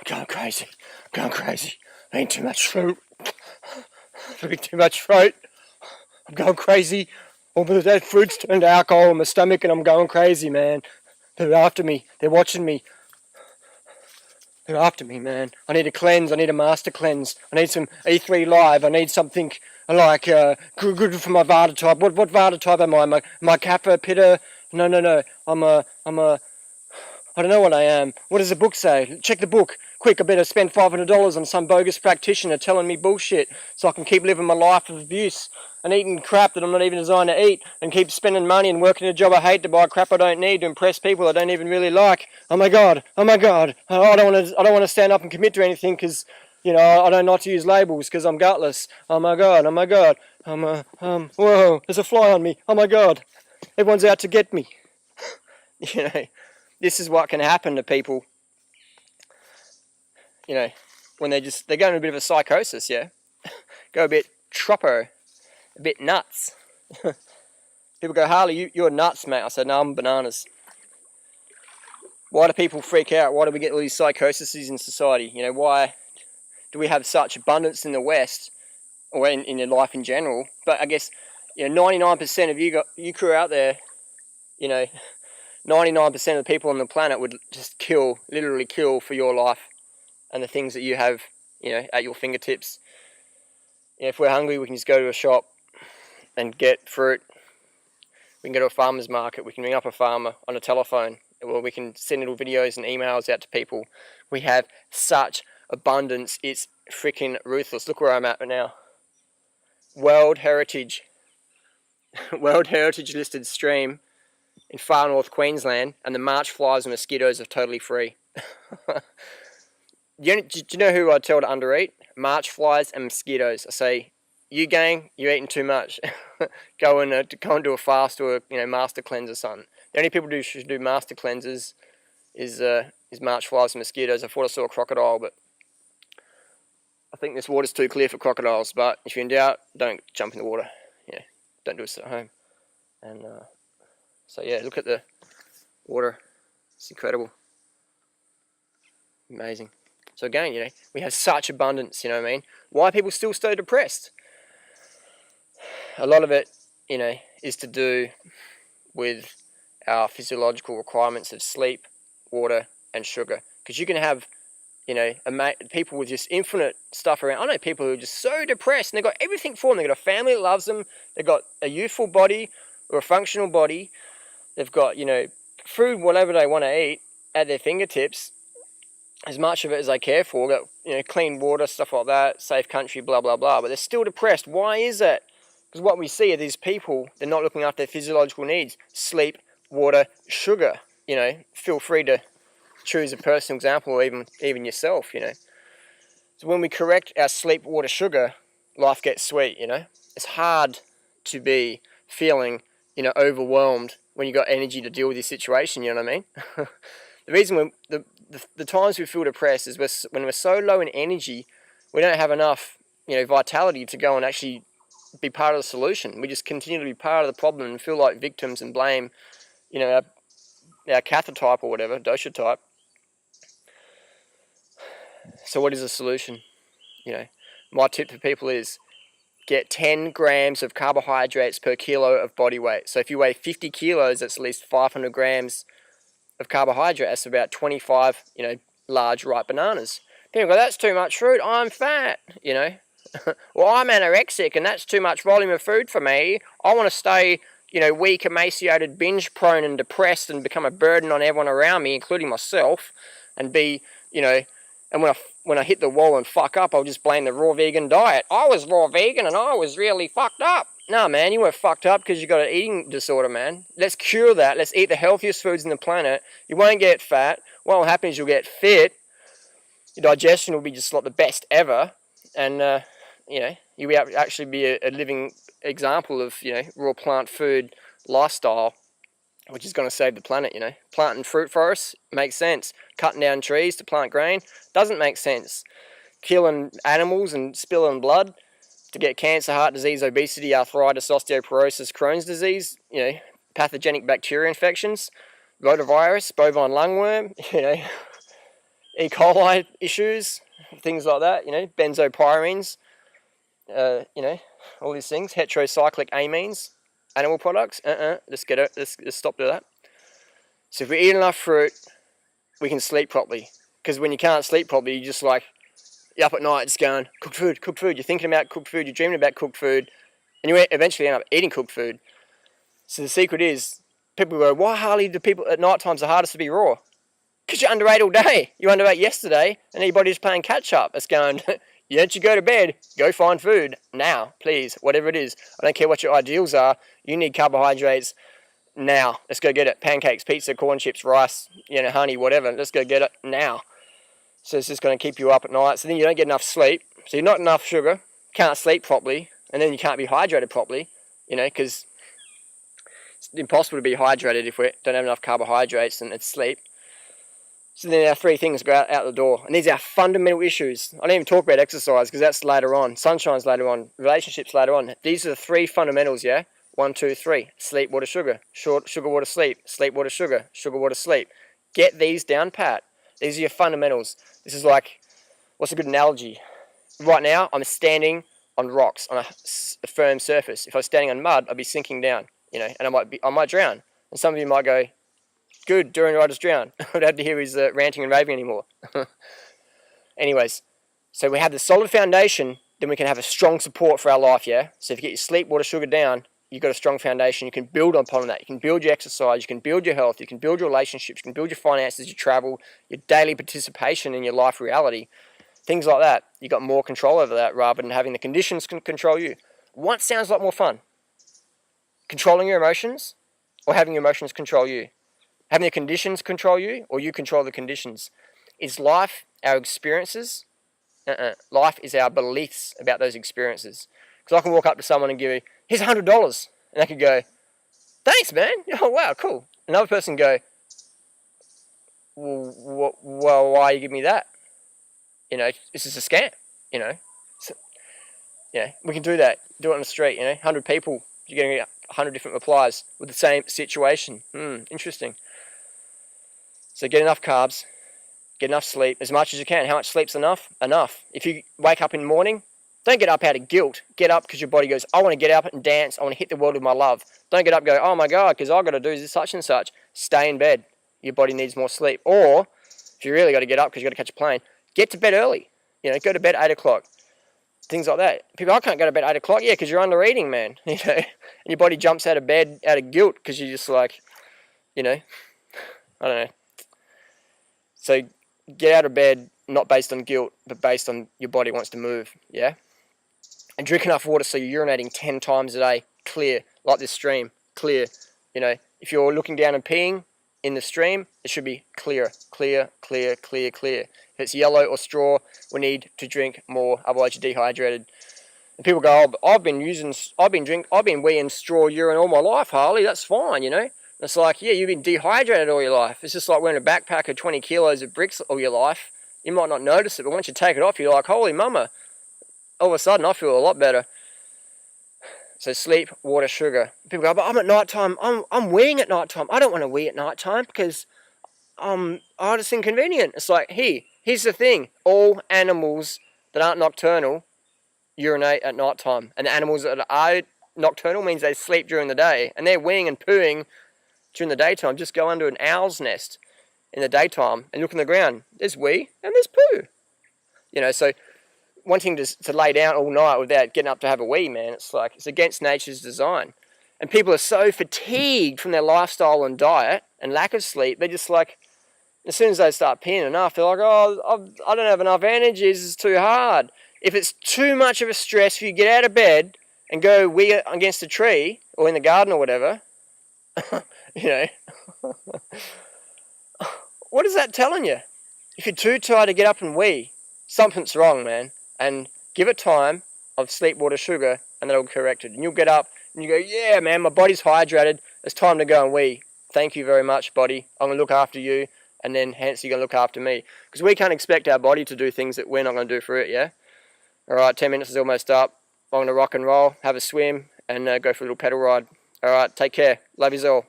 going crazy. I'm going crazy. I eat too much fruit. I eat too much fruit. I'm going crazy. All that fruit's turned to alcohol in my stomach and I'm going crazy, man. They're after me. They're watching me. They're after me, man. I need a cleanse. I need a master cleanse. I need some E3 Live. I need something like good for my Vata type. What Vata type am I? Am I Kappa, Pitta? No. I'm a I don't know what I am. What does the book say? Check the book. Quick, I better spend $500 on some bogus practitioner telling me bullshit so I can keep living my life of abuse and eating crap that I'm not even designed to eat and keep spending money and working a job I hate to buy crap I don't need to impress people I don't even really like. Oh my god. I don't want to stand up and commit to anything because, you know, I don't like to use labels because I'm gutless. Oh my god. Whoa, there's a fly on me. Oh my god. Everyone's out to get me. You know, this is what can happen to people, you know, when they go into a bit of a psychosis, yeah? Go a bit troppo, a bit nuts. People go, Harley, you're nuts, mate. I said, no, I'm bananas. Why do people freak out? Why do we get all these psychoses in society? You know, why do we have such abundance in the West, or in your life in general? But I guess, you know, 99% of you crew out there, you know, 99% of the people on the planet would just literally kill for your life and the things that you have, you know, at your fingertips. You know, if we're hungry, we can just go to a shop and get fruit. We can go to a farmer's market. We can ring up a farmer on a telephone. Or we can send little videos and emails out to people. We have such abundance. It's freaking ruthless. Look where I'm at right now. World Heritage listed stream in far north Queensland, and the march flies and mosquitoes are totally free. Do you know who I tell to undereat? March flies and mosquitoes. I say, you gang, you're eating too much. go and do a fast or a master cleanse or something. The only people who should do master cleanses is march flies and mosquitoes. I thought I saw a crocodile, but I think this water's too clear for crocodiles. But if you're in doubt, don't jump in the water. Yeah, don't do this at home. And so yeah, look at the water. It's incredible. Amazing. So again, you know, we have such abundance, you know what I mean? Why are people still so depressed? A lot of it, you know, is to do with our physiological requirements of sleep, water, and sugar. Because you can have, you know, people with just infinite stuff around. I know people who are just so depressed and they've got everything for them. They've got a family that loves them. They've got a youthful body or a functional body. They've got, you know, food, whatever they want to eat at their fingertips. As much of it as they care for, got, you know, clean water, stuff like that, safe country, blah, blah, blah. But they're still depressed. Why is that? Because what we see are these people, they're not looking after their physiological needs. Sleep, water, sugar. You know, feel free to choose a personal example or even yourself, you know. So when we correct our sleep, water, sugar, life gets sweet, you know. It's hard to be feeling, you know, overwhelmed when you got energy to deal with your situation, you know what I mean? The reason the times we feel depressed is when we're so low in energy, we don't have enough, you know, vitality to go and actually be part of the solution. We just continue to be part of the problem and feel like victims and blame, you know, our Kapha type or whatever, dosha type. So what is the solution? You know, my tip for people is get 10 grams of carbohydrates per kilo of body weight. So if you weigh 50 kilos, that's at least 500 grams of carbohydrate. That's about 25, you know, large ripe bananas. People go, that's too much fruit, I'm fat, you know. Well, I'm anorexic and that's too much volume of food for me. I want to stay, you know, weak, emaciated, binge prone and depressed and become a burden on everyone around me, including myself, and be, you know, and when I hit the wall and fuck up, I'll just blame the raw vegan diet. I was raw vegan and I was really fucked up. No, man, you weren't fucked up because you got an eating disorder, man. Let's cure that. Let's eat the healthiest foods on the planet. You won't get fat. What will happen is you'll get fit. Your digestion will be just like the best ever. And, you know, you'll actually be a living example of, you know, raw plant food lifestyle, which is going to save the planet, you know. Planting fruit forests makes sense. Cutting down trees to plant grain doesn't make sense. Killing animals and spilling blood to get cancer, heart disease, obesity, arthritis, osteoporosis, Crohn's disease, you know, pathogenic bacteria infections, rotavirus, bovine lungworm, you know. E. coli issues, things like that, you know, benzopyrenes, you know, all these things, heterocyclic amines, animal products, let's stop to that. So if we eat enough fruit, we can sleep properly. Because when you can't sleep properly, you're just like, you're up at night just going, cooked food, you're thinking about cooked food, you're dreaming about cooked food, and you eventually end up eating cooked food. So the secret is, people go, why, Harley, do people at night times the hardest to be raw? Because you underate all day. You underate yesterday, and your body's playing catch up. It's going, don't you go to bed, go find food now, please, whatever it is. I don't care what your ideals are. You need carbohydrates now. Let's go get it. Pancakes, pizza, corn chips, rice, you know, honey, whatever. Let's go get it now. So it's just going to keep you up at night. So then you don't get enough sleep. So you're not enough sugar, can't sleep properly, and then you can't be hydrated properly, you know, because it's impossible to be hydrated if we don't have enough carbohydrates and sleep. So then our three things go out the door. And these are our fundamental issues. I don't even talk about exercise because that's later on. Sunshine's later on. Relationships later on. These are the three fundamentals, yeah? 1, 2, 3. Sleep, water, sugar. Sugar, water, sleep. Sleep, water, sugar. Sugar, water, sleep. Get these down pat. These are your fundamentals. This is like, what's a good analogy? Right now, I'm standing on rocks, on a firm surface. If I was standing on mud, I'd be sinking down, you know, and I might drown. And some of you might go, good, Durianrider's drown. I don't have to hear his ranting and raving anymore. Anyways, so we have the solid foundation, then we can have a strong support for our life, yeah? So if you get your sleep, water, sugar down, you've got a strong foundation. You can build upon that. You can build your exercise. You can build your health. You can build your relationships. You can build your finances, your travel, your daily participation in your life reality. Things like that. You've got more control over that rather than having the conditions control you. What sounds a lot more fun? Controlling your emotions or having your emotions control you? Having the conditions control you, or you control the conditions? Is life our experiences? Life is our beliefs about those experiences. Because I can walk up to someone and give you, here's $100. And they could go, thanks, man. Oh, wow, cool. Another person go, well, why you give me that? You know, this is a scam, you know. So, yeah, we can do that. Do it on the street, you know. 100 people, you're going to get 100 different replies with the same situation. Interesting. So get enough carbs, get enough sleep, as much as you can. How much sleep's enough? Enough. If you wake up in the morning, don't get up out of guilt. Get up because your body goes, I want to get up and dance. I want to hit the world with my love. Don't get up and go, oh my God, because I've got to do this such and such. Stay in bed. Your body needs more sleep. Or, if you really got to get up because you've got to catch a plane, get to bed early. You know, go to bed at 8 o'clock. Things like that. People, I can't go to bed at 8 o'clock. Yeah, because you're under eating, man. You know, and your body jumps out of bed out of guilt because you're just like, you know, I don't know. So get out of bed, not based on guilt, but based on your body wants to move, yeah? And drink enough water so you're urinating 10 times a day, clear, like this stream, clear. You know, if you're looking down and peeing in the stream, it should be clear, clear, clear, clear, clear. If it's yellow or straw, we need to drink more, otherwise you're dehydrated. And people go, oh, I've been weeing straw urine all my life, Harley, that's fine, you know? It's like, yeah, you've been dehydrated all your life. It's just like wearing a backpack of 20 kilos of bricks all your life. You might not notice it, but once you take it off, you're like, holy mama. All of a sudden, I feel a lot better. So sleep, water, sugar. People go, but I'm at night time. I'm weeing at night time. I don't want to wee at night time because it's inconvenient. It's like, here's the thing. All animals that aren't nocturnal urinate at night time. And the animals that are nocturnal means they sleep during the day. And they're weeing and pooing during the daytime. Just go under an owl's nest in the daytime and look on the ground. There's wee and there's poo. You know, so wanting to lay down all night without getting up to have a wee, man, it's like, it's against nature's design. And people are so fatigued from their lifestyle and diet and lack of sleep, they're just like, as soon as they start peeing enough, they're like, oh, I don't have enough energy, this is too hard. If it's too much of a stress for you to get out of bed and go wee against a tree or in the garden or whatever, you know, what is that telling you? If you're too tired to get up and wee, something's wrong, man. And give it time of sleep, water, sugar, and that'll correct it. And you'll get up and you go, yeah, man, my body's hydrated. It's time to go and wee. Thank you very much, body. I'm going to look after you, and then hence you're going to look after me. Because we can't expect our body to do things that we're not going to do for it, yeah? All right, 10 minutes is almost up. I'm going to rock and roll, have a swim, and go for a little pedal ride. All right, take care. Love yous all.